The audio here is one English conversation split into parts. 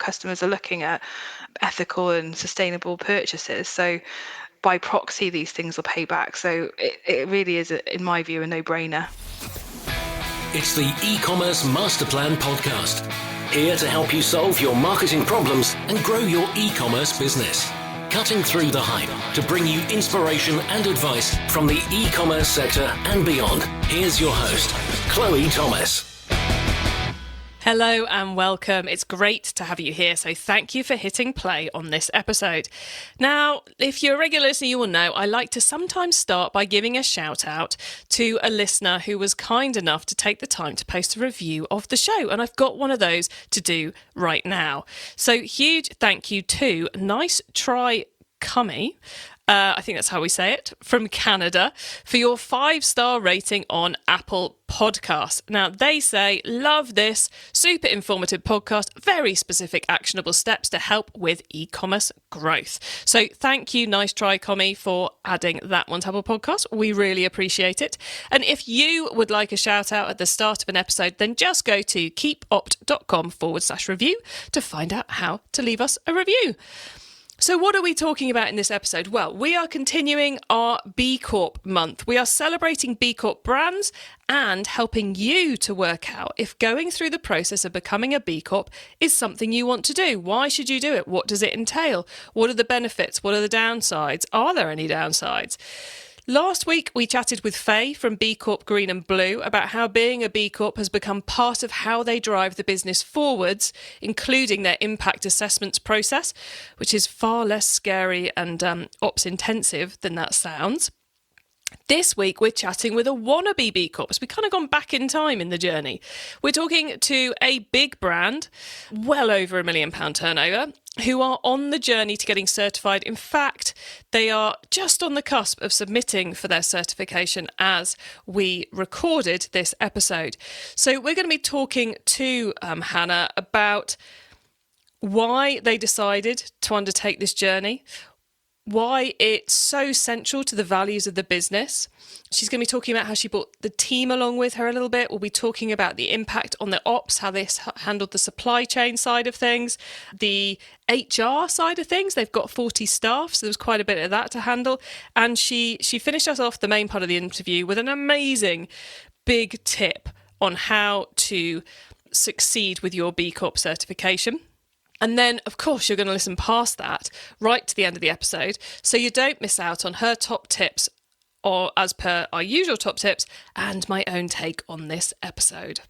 customers are looking at ethical and sustainable purchases. So by proxy, these things will pay back. So it really is, in my view, a no-brainer. It's the eCommerce Master Plan podcast. Here to help you solve your marketing problems and grow your e-commerce business. Cutting through the hype to bring you inspiration and advice from the e-commerce sector and beyond. Here's your host, Chloe Thomas. Hello and welcome. It's great to have you here, so thank you for hitting play on this episode. Now, if you're a regular listener, you will know I like to sometimes start by giving a shout out to a listener who was kind enough to take the time to post a review of the show, and I've got one of those to do right now. So huge thank you to Nice Try Cummy. I think that's how we say it, from Canada, for your 5-star rating on Apple Podcasts. Now, they say, love this, super informative podcast, very specific actionable steps to help with e-commerce growth. So thank you, Nice Try Commie, for adding that one to Apple Podcasts. We really appreciate it. And if you would like a shout out at the start of an episode, then just go to keepopt.com/review to find out how to leave us a review. So what are we talking about in this episode? Well, we are continuing our B Corp month. We are celebrating B Corp brands and helping you to work out if going through the process of becoming a B Corp is something you want to do. Why should you do it? What does it entail? What are the benefits? What are the downsides? Are there any downsides? Last week, we chatted with Faye from B Corp Green and Blue about how being a B Corp has become part of how they drive the business forwards, including their impact assessments process, which is far less scary and ops intensive than that sounds. This week, we're chatting with a wannabe B Corp. So we've kind of gone back in time in the journey. We're talking to a big brand, well over £1 million turnover, who are on the journey to getting certified. In fact, they are just on the cusp of submitting for their certification as we recorded this episode. So we're going to be talking to Hannah about why they decided to undertake this journey, why it's so central to the values of the business. She's going to be talking about how she brought the team along with her a little bit. We'll be talking about the impact on the ops, how they handled the supply chain side of things, the HR side of things. They've got 40 staff, so there's quite a bit of that to handle. And she finished us off the main part of the interview with an amazing big tip on how to succeed with your B Corp certification. And then, of course, you're going to listen past that right to the end of the episode, so you don't miss out on her top tips, or as per our usual top tips, and my own take on this episode.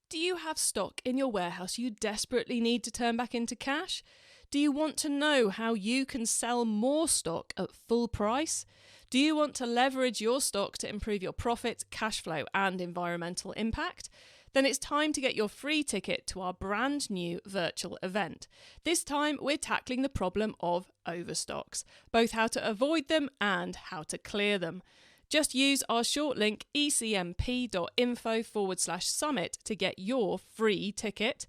Do you have stock in your warehouse you desperately need to turn back into cash? Do you want to know how you can sell more stock at full price? Do you want to leverage your stock to improve your profits, cash flow, and environmental impact? Then it's time to get your free ticket to our brand new virtual event. This time, we're tackling the problem of overstocks, both how to avoid them and how to clear them. Just use our short link ecmp.info/summit to get your free ticket.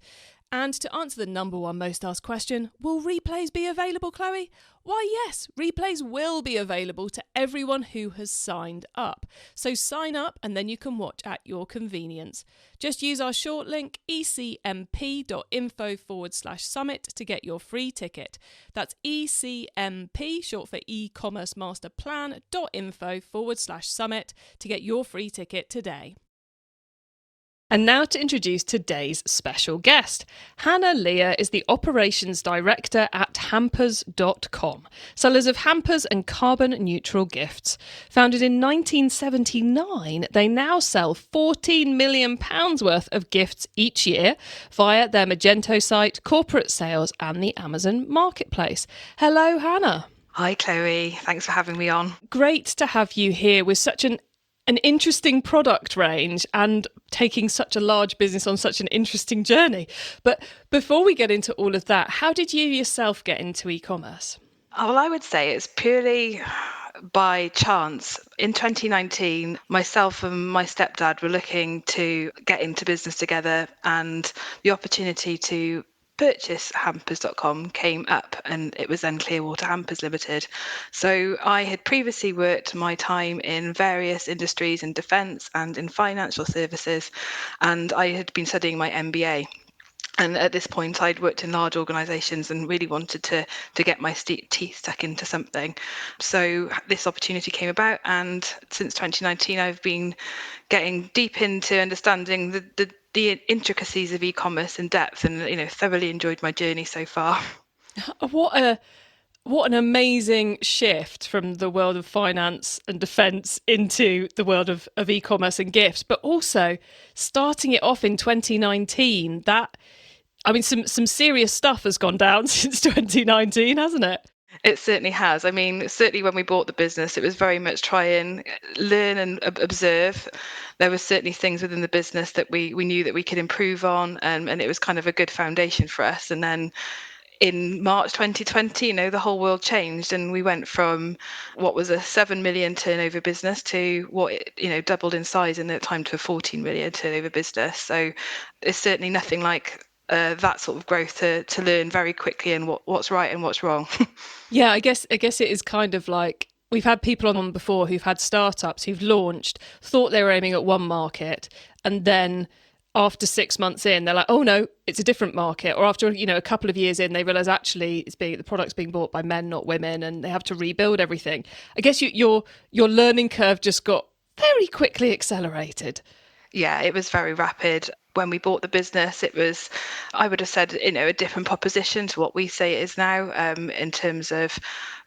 And to answer the number one most asked question, will replays be available, Chloe? Why, yes, replays will be available to everyone who has signed up. So sign up and then you can watch at your convenience. Just use our short link ecmp.info/summit to get your free ticket. That's ecmp, short for e-commerce master plan.info/summit to get your free ticket today. And now to introduce today's special guest. Hannah Lia is the Operations Director at hampers.com, sellers of hampers and carbon-neutral gifts. Founded in 1979, they now sell £14 million worth of gifts each year via their Magento site, corporate sales and the Amazon Marketplace. Hello, Hannah. Hi, Chloe. Thanks for having me on. Great to have you here with such an interesting product range and taking such a large business on such an interesting journey. But before we get into all of that, how did you yourself get into e-commerce? Well, I would say it's purely by chance. In 2019, myself and my stepdad were looking to get into business together, and the opportunity to purchase hampers.com came up, and it was then Clearwater Hampers Limited. So I had previously worked my time in various industries in defence and in financial services, and I had been studying my MBA. And at this point, I'd worked in large organisations and really wanted to get my teeth stuck into something. So this opportunity came about, and since 2019, I've been getting deep into understanding the intricacies of e-commerce in depth, and thoroughly enjoyed my journey so far. What an amazing shift from the world of finance and defence into the world of e-commerce and gifts, but also starting it off in 2019. Some serious stuff has gone down since 2019, hasn't it? It certainly has. I mean, certainly when we bought the business, it was very much try and learn and observe. There were certainly things within the business that we knew that we could improve on, and it was kind of a good foundation for us. And then in March 2020, the whole world changed, and we went from what was a 7 million turnover business to what, doubled in size in that time to a 14 million turnover business. So it's certainly nothing like that sort of growth to learn very quickly and what's right and what's wrong. Yeah, I guess it is kind of like we've had people on before who've had startups who've launched, thought they were aiming at one market, and then after 6 months in, they're like, oh no, it's a different market. Or after a couple of years in, they realise actually the product's being bought by men, not women, and they have to rebuild everything. I guess your learning curve just got very quickly accelerated. Yeah, it was very rapid. When we bought the business, it was, I would have said, a different proposition to what we say it is now, in terms of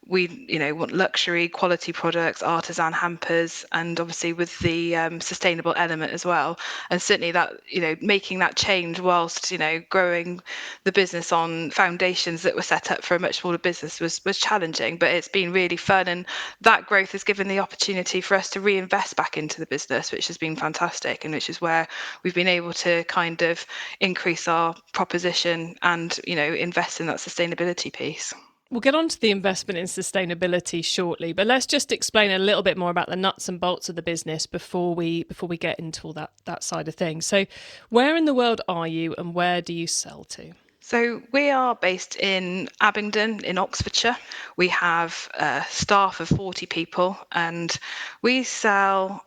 we, want luxury, quality products, artisan hampers, and obviously with the sustainable element as well. And certainly that, making that change whilst, growing the business on foundations that were set up for a much smaller business was challenging, but it's been really fun. And that growth has given the opportunity for us to reinvest back into the business, which has been fantastic, and which is where we've been able to kind of increase our proposition and, invest in that sustainability piece. We'll get on to the investment in sustainability shortly, but let's just explain a little bit more about the nuts and bolts of the business before we get into all that side of things. So where in the world are you and where do you sell to? So we are based in Abingdon in Oxfordshire. We have a staff of 40 people, and we sell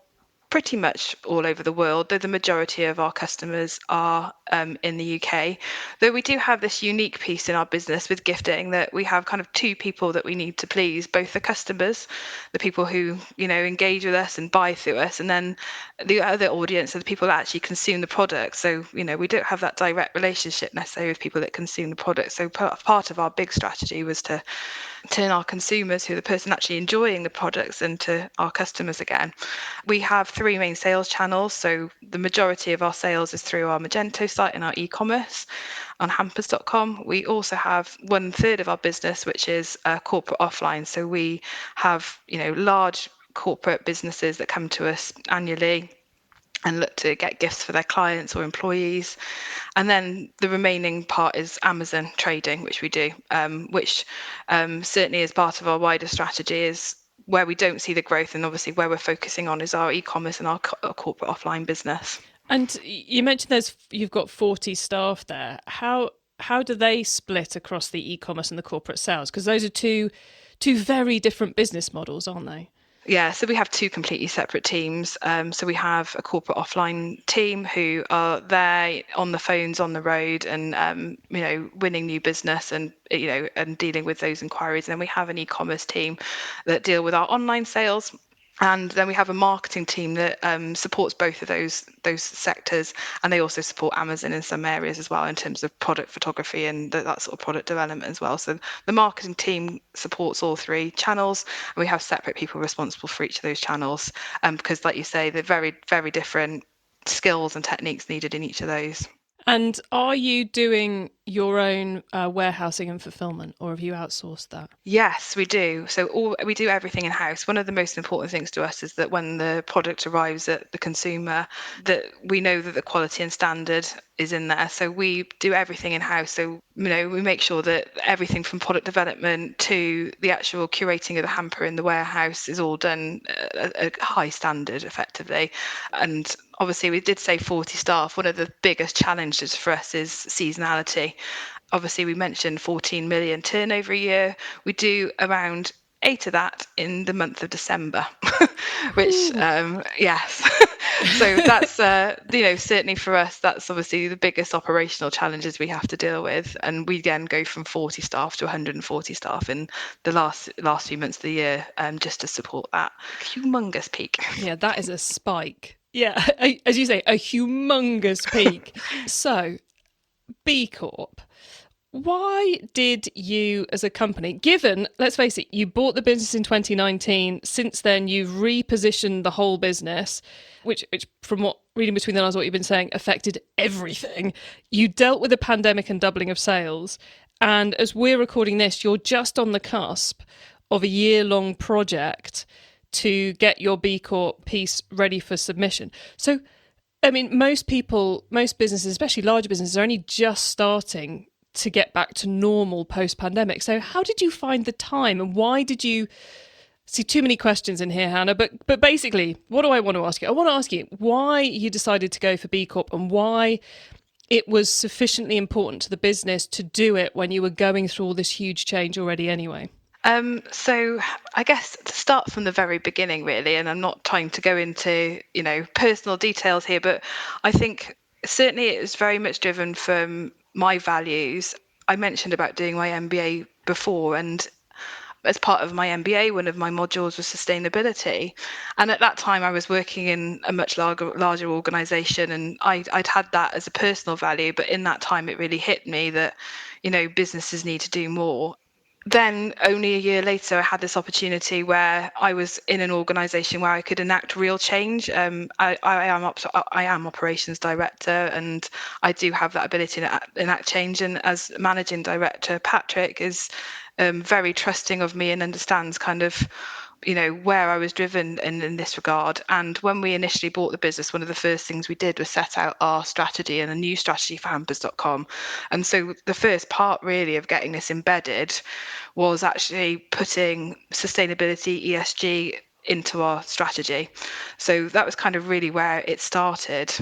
pretty much all over the world, though the majority of our customers are in the UK. Though we do have this unique piece in our business with gifting, that we have kind of two people that we need to please, both the customers, the people who, engage with us and buy through us, and then the other audience are the people that actually consume the product. So, we don't have that direct relationship necessarily with people that consume the product. So part of our big strategy was to turn our consumers, who are the person actually enjoying the products, into our customers again. We have three main sales channels. So the majority of our sales is through our Magento site and our e-commerce on hampers.com. We also have 1/3 of our business, which is corporate offline. So we have, large corporate businesses that come to us annually and look to get gifts for their clients or employees. And then the remaining part is Amazon trading, which we do, which certainly is part of our wider strategy, is where we don't see the growth, and obviously where we're focusing on is our e-commerce and our corporate offline business. And you mentioned you've got 40 staff there. How do they split across the e-commerce and the corporate sales? Because those are two very different business models, aren't they? Yeah, so we have two completely separate teams. So we have a corporate offline team who are there on the phones, on the road, and winning new business and and dealing with those inquiries. And then we have an e-commerce team that deal with our online sales. And then we have a marketing team that supports both of those sectors, and they also support Amazon in some areas as well in terms of product photography and that sort of product development as well. So the marketing team supports all three channels, and we have separate people responsible for each of those channels, because, like you say, they're very, very different skills and techniques needed in each of those. And are you doing your own warehousing and fulfilment, or have you outsourced that? Yes, we do. So we do everything in house. One of the most important things to us is that when the product arrives at the consumer, that we know that the quality and standard is in there. So we do everything in house. So we make sure that everything from product development to the actual curating of the hamper in the warehouse is all done at a high standard, effectively. And obviously, we did say 40 staff. One of the biggest challenges for us is seasonality. obviously we mentioned 14 million turnover a year. We do around 8 of that in the month of December, which yes. So that's certainly for us, that's obviously the biggest operational challenges we have to deal with. And we then go from 40 staff to 140 staff in the last few months of the year, just to support that humongous peak. Yeah, that is a spike. Yeah, as you say, a humongous peak. So, B Corp. Why did you, as a company, given, let's face it, you bought the business in 2019, since then you've repositioned the whole business, which from what reading between the lines, what you've been saying, affected everything. You dealt with a pandemic and doubling of sales. And as we're recording this, you're just on the cusp of a year-long project to get your B Corp piece ready for submission. So, I mean, most businesses, especially larger businesses, are only just starting to get back to normal post-pandemic. So how did you find the time, and why did you see too many questions in here, Hannah? But basically, what do I want to ask you? I want to ask you why you decided to go for B Corp and why it was sufficiently important to the business to do it when you were going through all this huge change already anyway. So I guess to start from the very beginning, really, and I'm not trying to go into, personal details here, but I think certainly it was very much driven from my values. I mentioned about doing my MBA before, and as part of my MBA, one of my modules was sustainability. And at that time, I was working in a much larger organisation, and I'd had that as a personal value. But in that time, it really hit me that, businesses need to do more. Then only a year later, I had this opportunity where I was in an organisation where I could enact real change. I am operations director, and I do have that ability to enact change. And as managing director, Patrick is very trusting of me and understands kind of where I was driven in this regard. And when we initially bought the business, one of the first things we did was set out our strategy and a new strategy for hampers.com. And so the first part really of getting this embedded was actually putting sustainability, ESG into our strategy. So that was kind of really where it started.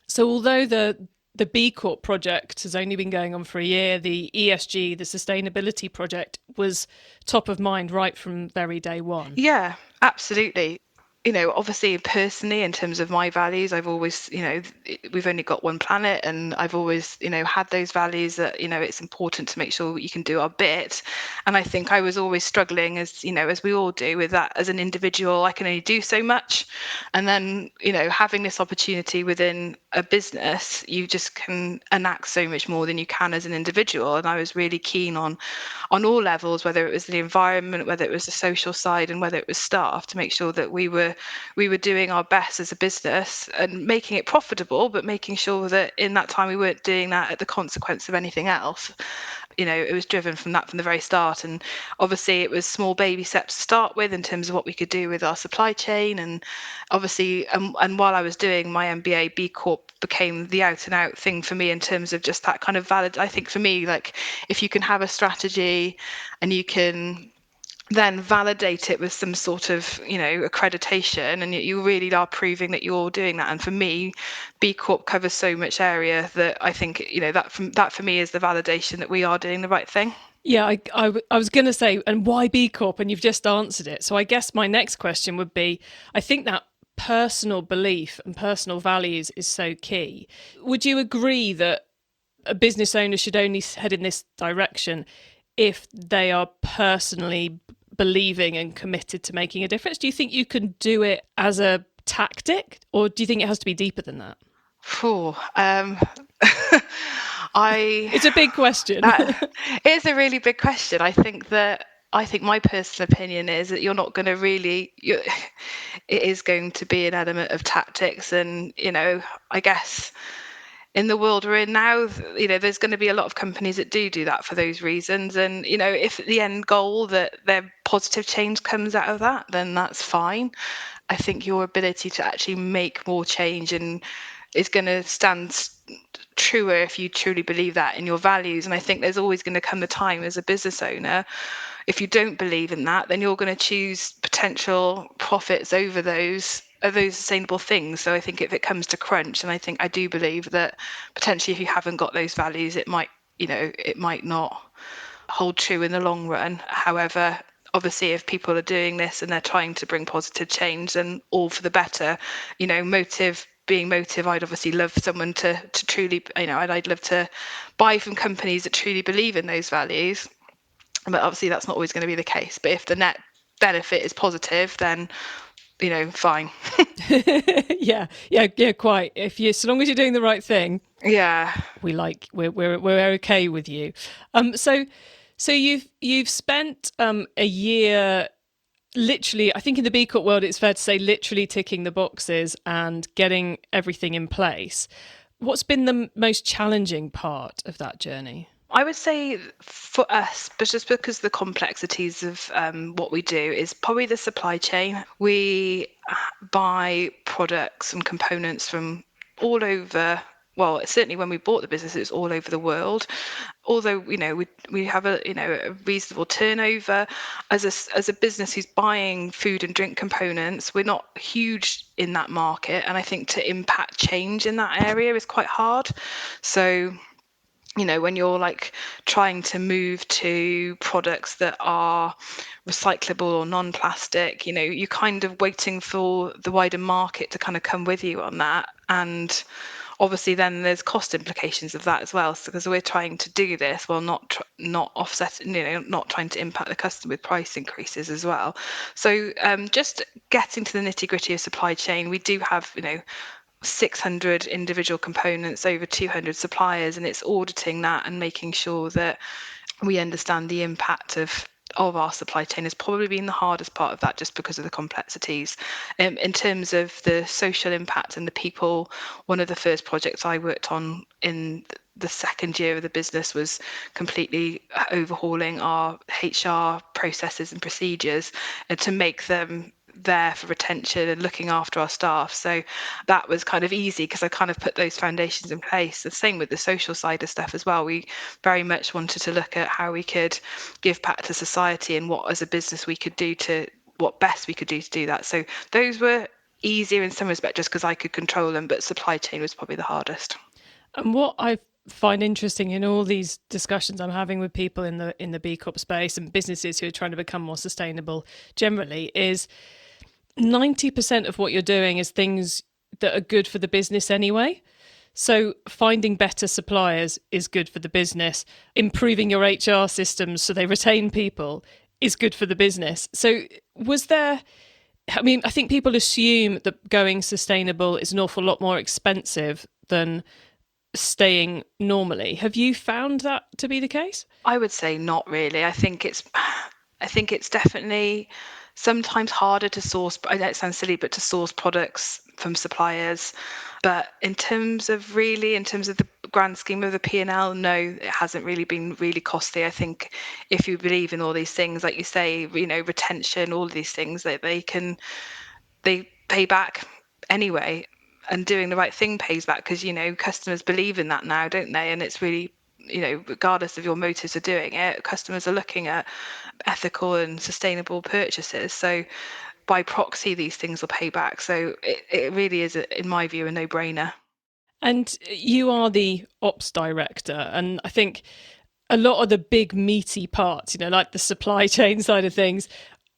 So although the B Corp project has only been going on for a year, the ESG, the sustainability project, was top of mind right from very day one. Yeah, absolutely. Obviously personally, in terms of my values, I've always, we've only got one planet, and I've always, had those values that, it's important to make sure you can do our bit. And I think I was always struggling, as we all do, with that as an individual. I can only do so much. And then, having this opportunity within a business, you just can enact so much more than you can as an individual. And I was really keen on all levels, whether it was the environment, whether it was the social side, and whether it was staff, to make sure that we were doing our best as a business and making it profitable, but making sure that in that time we weren't doing that at the consequence of anything else. It was driven from the very start. And obviously it was small baby steps to start with in terms of what we could do with our supply chain. And obviously, and while I was doing my MBA, B Corp became the out and out thing for me in terms of just that kind of valid. I think for me, like, if you can have a strategy and you can then validate it with some sort of, accreditation, and you really are proving that you're doing that. And for me, B Corp covers so much area that I think, that for me is the validation that we are doing the right thing. Yeah, I was going to say, and why B Corp? And you've just answered it. So I guess my next question would be, I think that personal belief and personal values is so key. Would you agree that a business owner should only head in this direction if they are personally believing and committed to making a difference? Do you think you can do it as a tactic, or do you think it has to be deeper than that? It's a big question. It is a really big question. I think my personal opinion is that you're not going to really, it is going to be an element of tactics. And, I guess in the world we're in now, there's going to be a lot of companies that do that for those reasons. And, if the end goal that their positive change comes out of that, then that's fine. I think your ability to actually make more change and is going to stand truer if you truly believe that in your values. And I think there's always going to come a time as a business owner, if you don't believe in that, then you're going to choose potential profits over those sustainable things. So I think if it comes to crunch, and I do believe that potentially if you haven't got those values, it might it might not hold true in the long run. However, obviously, if people are doing this and they're trying to bring positive change, then all for the better. Being motive, I'd obviously love someone to truly, and I'd love to buy from companies that truly believe in those values. But obviously, that's not always going to be the case. But if the net benefit is positive, then fine. Yeah, quite. So long as you're doing the right thing, Yeah, we're okay with you. So you've spent a year, literally, I think in the B Corp world, it's fair to say, literally ticking the boxes and getting everything in place. What's been the most challenging part of that journey? I would say for us, but just because the complexities of what we do is probably the supply chain. We buy products and components from all over. Well, certainly when we bought the business, it was all over the world. Although we have a reasonable turnover as a business who's buying food and drink components, we're not huge in that market, and I think to impact change in that area is quite hard. So when you're like trying to move to products that are recyclable or non-plastic, you're kind of waiting for the wider market to kind of come with you on that. And obviously then there's cost implications of that as well, so because we're trying to do this while not offset, not trying to impact the customer with price increases as well. So just getting to the nitty gritty of supply chain, we do have 600 individual components, over 200 suppliers, and it's auditing that and making sure that we understand the impact of our supply chain has probably been the hardest part of that, just because of the complexities. In terms of the social impact and the people, one of the first projects I worked on in the second year of the business was completely overhauling our HR processes and procedures, and to make them there for retention and looking after our staff. So that was kind of easy because I kind of put those foundations in place. The same with the social side of stuff as well. We very much wanted to look at how we could give back to society and what as a business we could do what best we could do to do that. So those were easier in some respect just because I could control them, but supply chain was probably the hardest. And what I find interesting in all these discussions I'm having with people in the B Corp space and businesses who are trying to become more sustainable generally is 90% of what you're doing is things that are good for the business anyway. So finding better suppliers is good for the business. Improving your HR systems so they retain people is good for the business. So I think people assume that going sustainable is an awful lot more expensive than staying normally. Have you found that to be the case? I would say not really. I think it's definitely sometimes harder to source. I know it sounds silly, but to source products from suppliers. But in terms of the grand scheme of the P&L, no, it hasn't really been really costly. I think if you believe in all these things, like you say, retention, all of these things, that they pay back anyway. And doing the right thing pays back because, customers believe in that now, don't they? And it's really, regardless of your motives of doing it, customers are looking at ethical and sustainable purchases. So by proxy, these things will pay back. So it really is, in my view, a no-brainer. And you are the ops director. And I think a lot of the big meaty parts, like the supply chain side of things,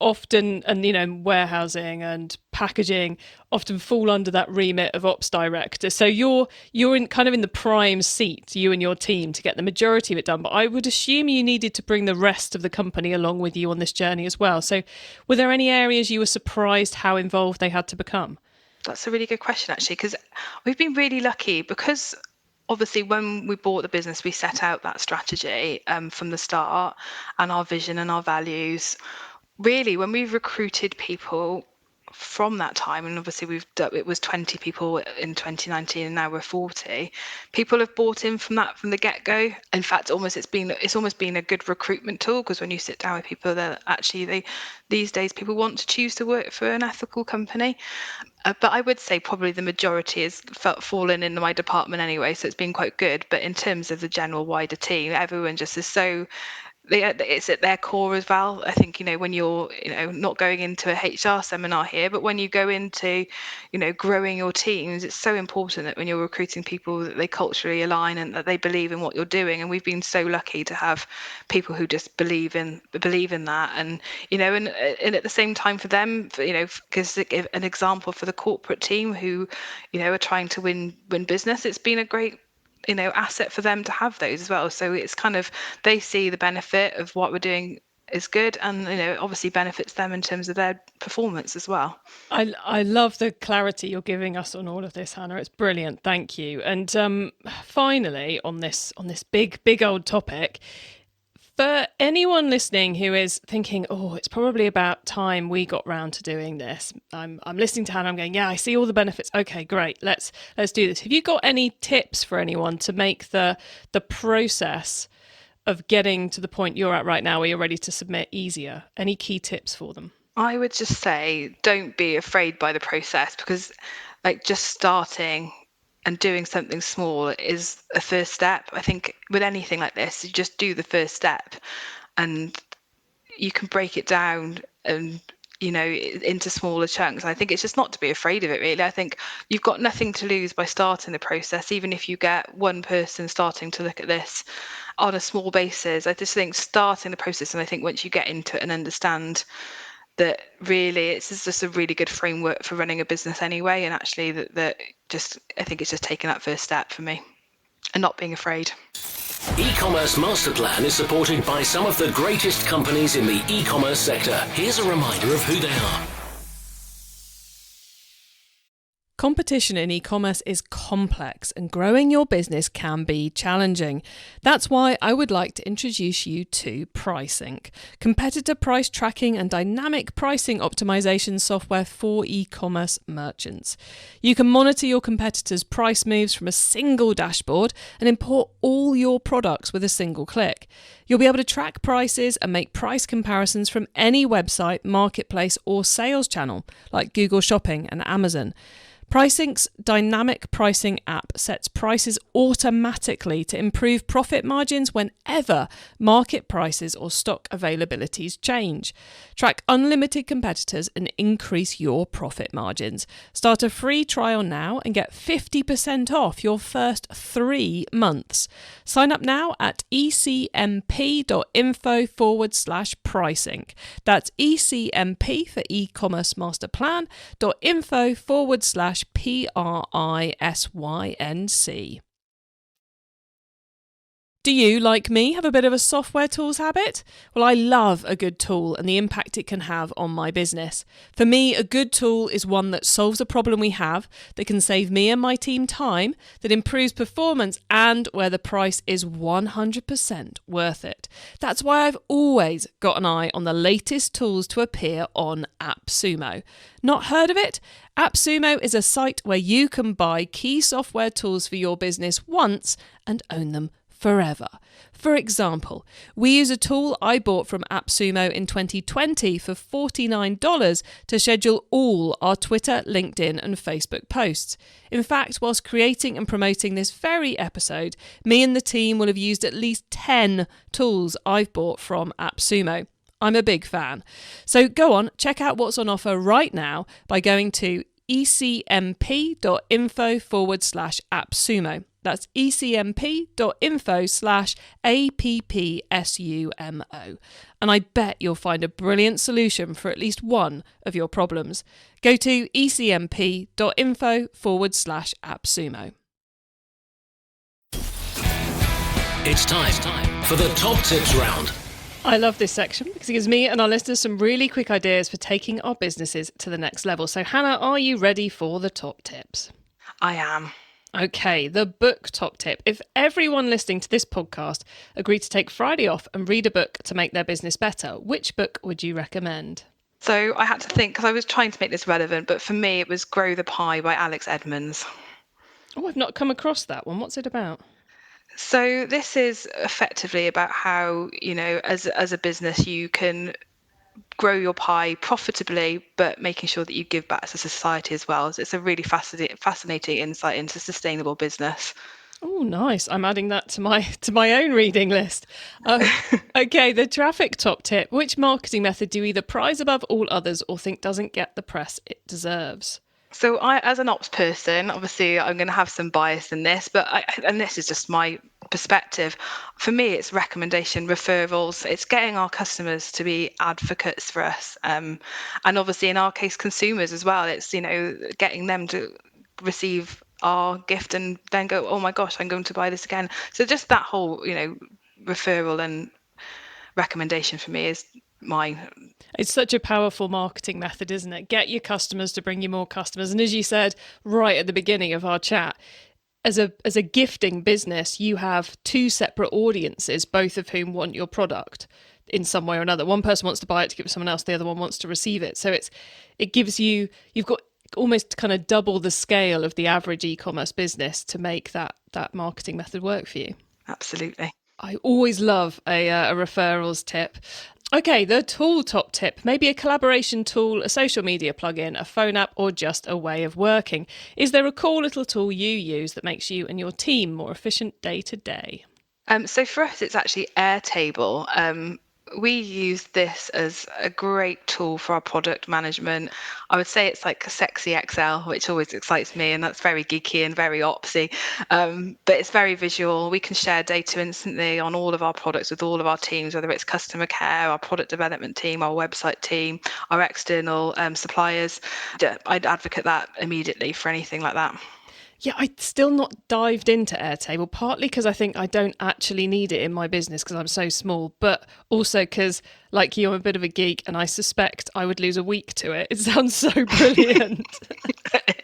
often, and warehousing and packaging often fall under that remit of ops director. So you're in kind of in the prime seat, you and your team, to get the majority of it done. But I would assume you needed to bring the rest of the company along with you on this journey as well. So were there any areas you were surprised how involved they had to become? That's a really good question, actually, because we've been really lucky because obviously when we bought the business, we set out that strategy from the start and our vision and our values. Really, when we've recruited people from that time, and obviously it was 20 people in 2019 and now we're 40, people have bought in from the get-go. In fact, it's almost been a good recruitment tool, because when you sit down with people, these days people want to choose to work for an ethical company. But I would say probably the majority has fallen in my department anyway, so it's been quite good. But in terms of the general wider team, everyone just is so it's at their core as well. I think, when you're, not going into a HR seminar here, but when you go into, growing your teams, it's so important that when you're recruiting people that they culturally align and that they believe in what you're doing. And we've been so lucky to have people who just believe in that. And, and at the same time for them, because an example for the corporate team who, are trying to win business, it's been a great asset for them to have those as well. So it's kind of, they see the benefit of what we're doing is good, and obviously benefits them in terms of their performance as well. I love the clarity you're giving us on all of this, Hannah. It's brilliant. Thank you. And finally, on this big old topic, for anyone listening who is thinking, oh, it's probably about time we got round to doing this. I'm listening to Hannah, I'm going, yeah, I see all the benefits. Okay, great. Let's do this. Have you got any tips for anyone to make the process of getting to the point you're at right now where you're ready to submit easier? Any key tips for them? I would just say, don't be afraid by the process, because just starting and doing something small is a first step. I think with anything like this, you just do the first step and you can break it down and into smaller chunks. I think it's just not to be afraid of it, really. I think you've got nothing to lose by starting the process, even if you get one person starting to look at this on a small basis. I just think starting the process, and I think once you get into it and understand that really it's just a really good framework for running a business anyway, and actually that just, I think it's just taking that first step for me and not being afraid. E-commerce Master Plan is supported by some of the greatest companies in the e-commerce sector. Here's a reminder of who they are. Competition in e-commerce is complex and growing your business can be challenging. That's why I would like to introduce you to PriceSync, competitor price tracking and dynamic pricing optimization software for e-commerce merchants. You can monitor your competitors' price moves from a single dashboard and import all your products with a single click. You'll be able to track prices and make price comparisons from any website, marketplace or sales channel like Google Shopping and Amazon. PriceSync's dynamic pricing app sets prices automatically to improve profit margins whenever market prices or stock availabilities change. Track unlimited competitors and increase your profit margins. Start a free trial now and get 50% off your first 3 months. Sign up now at ecmp.info/PriceSync. That's ecmp for e-commerce master plan.info/PRISYNC. Do you, like me, have a bit of a software tools habit? Well, I love a good tool and the impact it can have on my business. For me, a good tool is one that solves a problem we have, that can save me and my team time, that improves performance, and where the price is 100% worth it. That's why I've always got an eye on the latest tools to appear on AppSumo. Not heard of it? AppSumo is a site where you can buy key software tools for your business once and own them forever. For example, we use a tool I bought from AppSumo in 2020 for $49 to schedule all our Twitter, LinkedIn and Facebook posts. In fact, whilst creating and promoting this very episode, me and the team will have used at least 10 tools I've bought from AppSumo. I'm a big fan. So go on, check out what's on offer right now by going to ecmp.info/AppSumo. That's ecmp.info/APPSUMO. And I bet you'll find a brilliant solution for at least one of your problems. Go to ecmp.info/AppSumo. It's time for the top tips round. I love this section because it gives me and our listeners some really quick ideas for taking our businesses to the next level. So Hannah, are you ready for the top tips? I am. Okay, the book top tip. If everyone listening to this podcast agreed to take Friday off and read a book to make their business better, which book would you recommend? So I had to think, because I was trying to make this relevant, but for me it was Grow the Pie by Alex Edmonds. Oh, I've not come across that one. What's it about? So this is effectively about how, as a business, you can grow your pie profitably, but making sure that you give back to society as well. So it's a really fascinating insight into sustainable business. Oh, nice. I'm adding that to my own reading list. Okay, the traffic top tip. Which marketing method do you either prize above all others or think doesn't get the press it deserves? So I, as an ops person, obviously I'm going to have some bias in this, and this is just my perspective. For me, it's recommendation, referrals. It's getting our customers to be advocates for us, and obviously in our case, consumers as well. It's getting them to receive our gift and then go, oh my gosh, I'm going to buy this again. So just that whole referral and recommendation for me is my. It's such a powerful marketing method, isn't it? Get your customers to bring you more customers. And as you said right at the beginning of our chat, as a gifting business, you have two separate audiences, both of whom want your product in some way or another. One person wants to buy it to give someone else, the other one wants to receive it. So it gives you've got almost kind of double the scale of the average e-commerce business to make that marketing method work for you. Absolutely. I always love a referrals tip. Okay, the tool top tip. Maybe a collaboration tool, a social media plugin, a phone app, or just a way of working. Is there a cool little tool you use that makes you and your team more efficient day to day? So for us, it's actually Airtable. We use this as a great tool for our product management. I would say it's like a sexy Excel, which always excites me, and that's very geeky and very opsy. But it's very visual. We can share data instantly on all of our products with all of our teams, whether it's customer care, our product development team, our website team, our external suppliers. I'd advocate that immediately for anything like that. Yeah, I'd still not dived into Airtable, partly because I think I don't actually need it in my business because I'm so small, but also because, like you, I'm a bit of a geek and I suspect I would lose a week to it. It sounds so brilliant.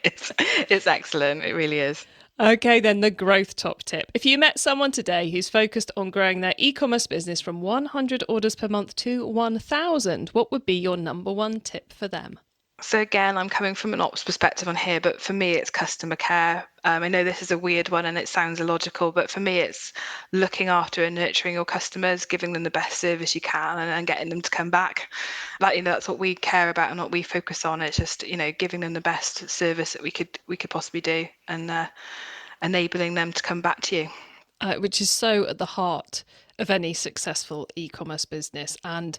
It's excellent. It really is. Okay, then the growth top tip. If you met someone today who's focused on growing their e-commerce business from 100 orders per month to 1,000, what would be your number one tip for them? So again, I'm coming from an ops perspective on here, but for me, it's customer care. I know this is a weird one and it sounds illogical, but for me, it's looking after and nurturing your customers, giving them the best service you can, and getting them to come back. That's what we care about and what we focus on. It's just giving them the best service that we could possibly do, and enabling them to come back to you. Which is so at the heart of any successful e-commerce business, and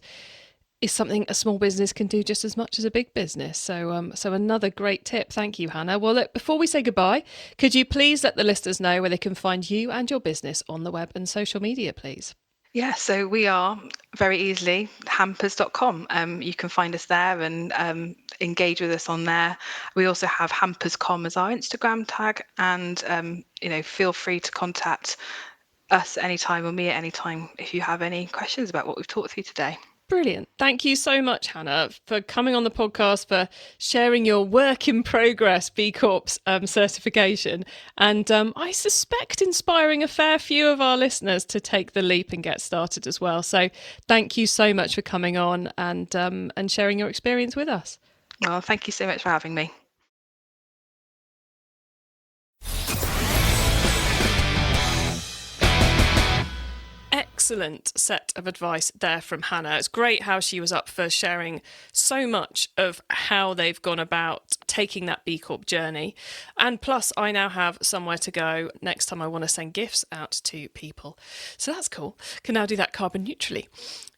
is something a small business can do just as much as a big business. So another great tip. Thank you, Hannah. Well, look, before we say goodbye, could you please let the listeners know where they can find you and your business on the web and social media, please? Yeah, so we are very easily hampers.com. You can find us there and engage with us on there. We also have hampers.com as our Instagram tag, and feel free to contact us anytime or me at any time if you have any questions about what we've talked through today. Brilliant. Thank you so much, Hannah, for coming on the podcast, for sharing your work in progress B Corp certification, and I suspect inspiring a fair few of our listeners to take the leap and get started as well. So thank you so much for coming on and sharing your experience with us. Well, thank you so much for having me. Excellent set of advice there from Hannah. It's great how she was up for sharing so much of how they've gone about taking that B Corp journey. And plus, I now have somewhere to go next time I want to send gifts out to people. So that's cool. Can now do that carbon neutrally.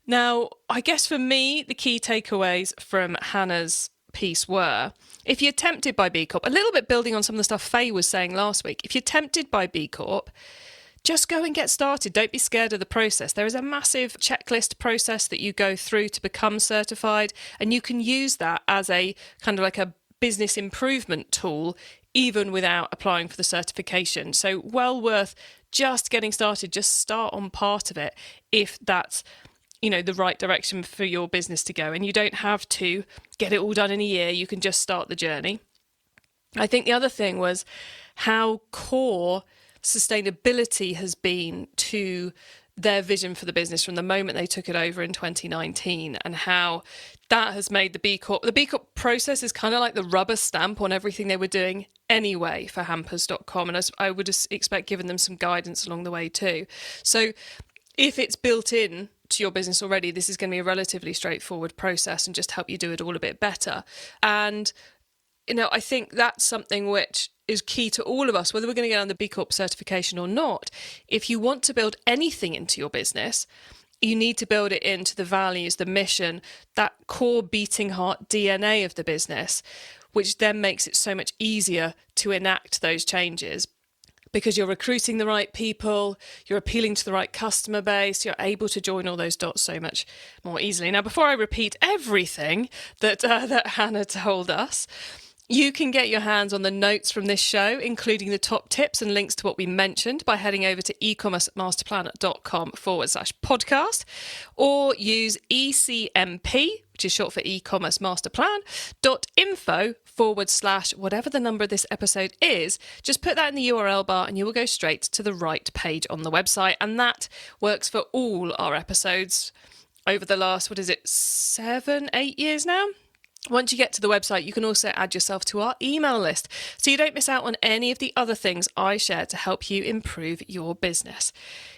Now, I guess for me, the key takeaways from Hannah's piece were, if you're tempted by B Corp, a little bit building on some of the stuff Faye was saying last week, if you're tempted by B Corp, just go and get started. Don't be scared of the process. There is a massive checklist process that you go through to become certified, and you can use that as a kind of like a business improvement tool, even without applying for the certification. So well worth just getting started. Just start on part of it if that's the right direction for your business to go. And you don't have to get it all done in a year. You can just start the journey. I think the other thing was how core sustainability has been to their vision for the business from the moment they took it over in 2019, and how that has made the B Corp process is kind of like the rubber stamp on everything they were doing anyway for hampers.com. And I would expect giving them some guidance along the way too. So if it's built in to your business already, this is going to be a relatively straightforward process and just help you do it all a bit better. And I think that's something which is key to all of us, whether we're going to get on the B Corp certification or not. If you want to build anything into your business, you need to build it into the values, the mission, that core beating heart DNA of the business, which then makes it so much easier to enact those changes. Because you're recruiting the right people, you're appealing to the right customer base, you're able to join all those dots so much more easily. Now, before I repeat everything that Hannah told us, you can get your hands on the notes from this show, including the top tips and links to what we mentioned, by heading over to ecommercemasterplan.com/podcast, or use ECMP, which is short for e-commerce master plan.info/ whatever the number of this episode is. Just put that in the URL bar and you will go straight to the right page on the website. And that works for all our episodes over the last, 7-8 years now? Once you get to the website, you can also add yourself to our email list so you don't miss out on any of the other things I share to help you improve your business.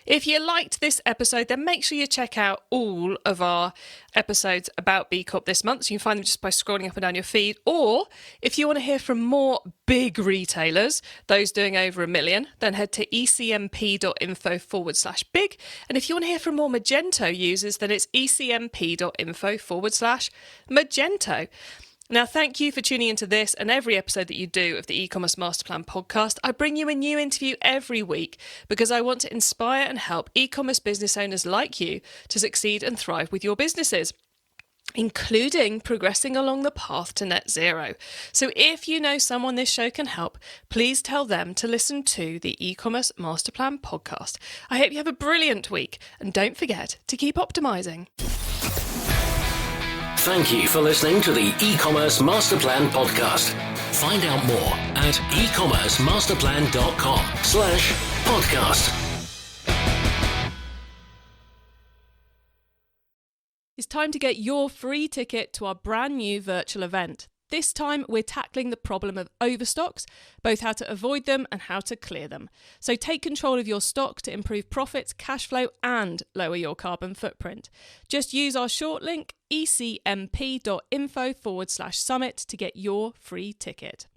If you liked this episode, then make sure you check out all of our episodes about B Corp this month. So you can find them just by scrolling up and down your feed. Or if you want to hear from more big retailers, those doing over $1 million, then head to ecmp.info/big. And if you want to hear from more Magento users, then it's ecmp.info/Magento. Now, thank you for tuning into this and every episode that you do of the e-commerce master plan podcast. I bring you a new interview every week because I want to inspire and help e-commerce business owners like you to succeed and thrive with your businesses, including progressing along the path to net zero. So if you know someone this show can help, please tell them to listen to the e-commerce master plan podcast. I hope you have a brilliant week, and don't forget to keep optimizing. Thank you for listening to the e-commerce master plan podcast. Find out more at ecommercemasterplan.com/podcast. It's time to get your free ticket to our brand new virtual event. This time, we're tackling the problem of overstocks, both how to avoid them and how to clear them. So take control of your stock to improve profits, cash flow, and lower your carbon footprint. Just use our short link, ecmp.info/summit, to get your free ticket.